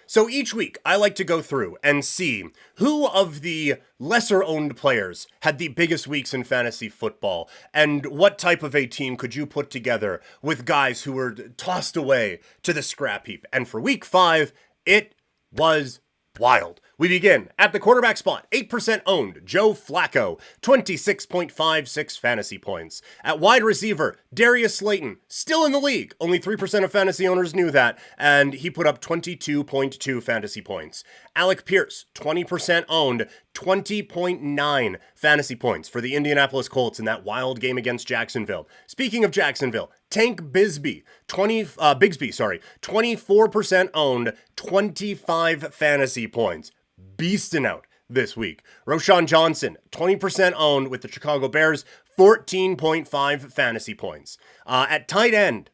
So each week, I like to go through and see who of the lesser owned players had the biggest weeks in fantasy football, and what type of a team could you put together with guys who were tossed away to the scrap heap. And for week 5, it was wild. We begin at the quarterback spot. 8% owned, Joe Flacco, 26.56 fantasy points. At wide receiver, Darius Slayton, still in the league. Only 3% of fantasy owners knew that, and he put up 22.2 fantasy points. Alec Pierce, 20% owned, 20.9 fantasy points for the Indianapolis Colts in that wild game against Jacksonville. Speaking of Jacksonville, Tank Bigsby, 24% owned, 25 fantasy points. Beasting out this week. Roshan Johnson, 20% owned with the Chicago Bears, 14.5 fantasy points. At tight end,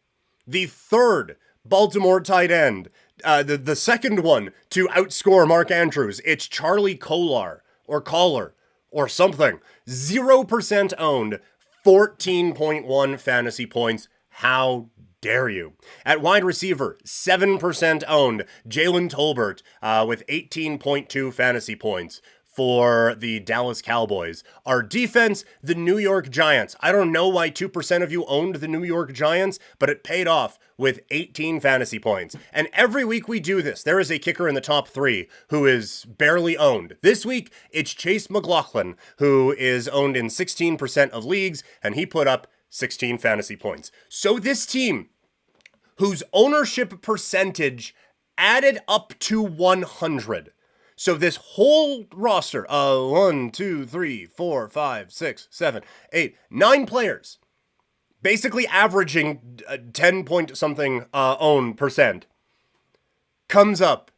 the third Baltimore tight end, the second one to outscore Mark Andrews, it's Charlie Collar or something. 0% owned, 14.1 fantasy points. How dare you? At wide receiver, 7% owned, Jalen Tolbert with 18.2 fantasy points for the Dallas Cowboys. Our defense, the New York Giants. I don't know why 2% of you owned the New York Giants, but it paid off with 18 fantasy points. And every week we do this, there is a kicker in the top 3 who is barely owned. This week, it's Chase McLaughlin, who is owned in 16% of leagues, and he put up 16 fantasy points. So this team, whose ownership percentage added up to 100. So this whole roster of 1, 2, 3, 4, 5, 6, 7, 8, 9 players, basically averaging 10 point something own percent, comes up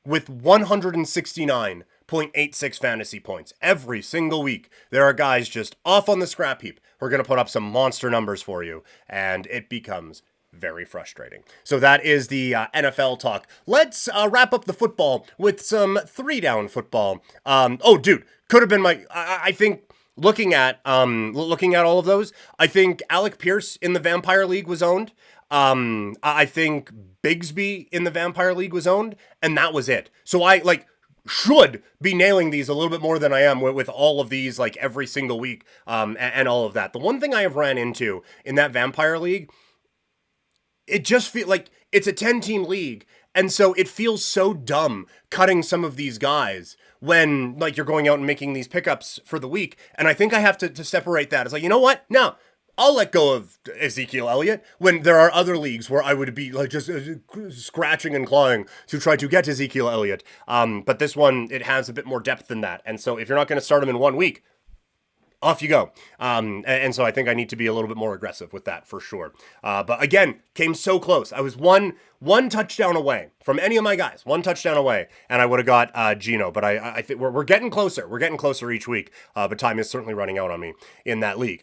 with 169.86 fantasy points. Every single week, there are guys just off on the scrap heap who are going to put up some monster numbers for you, and it becomes very frustrating. So that is the NFL talk. Let's wrap up the football with some 3-down football. Dude, could have been I think looking at all of those, I think Alec Pierce in the Vampire League was owned. I think Bigsby in the Vampire League was owned, and that was it. So I should be nailing these a little bit more than I am with all of these every single week and all of that. The one thing I have ran into in that Vampire League, it just feels like it's a 10-team league, and so it feels so dumb cutting some of these guys when you're going out and making these pickups for the week. And I think I have to separate that. It's you know what? No, I'll let go of Ezekiel Elliott when there are other leagues where I would be just scratching and clawing to try to get Ezekiel Elliott. But this one, it has a bit more depth than that. And so if you're not going to start him in 1 week, off you go. And so I think I need to be a little bit more aggressive with that for sure. But again, came so close. I was one touchdown away from any of my guys, 1 touchdown away, and I would have got Geno. But I think we're getting closer. We're getting closer each week. But time is certainly running out on me in that league.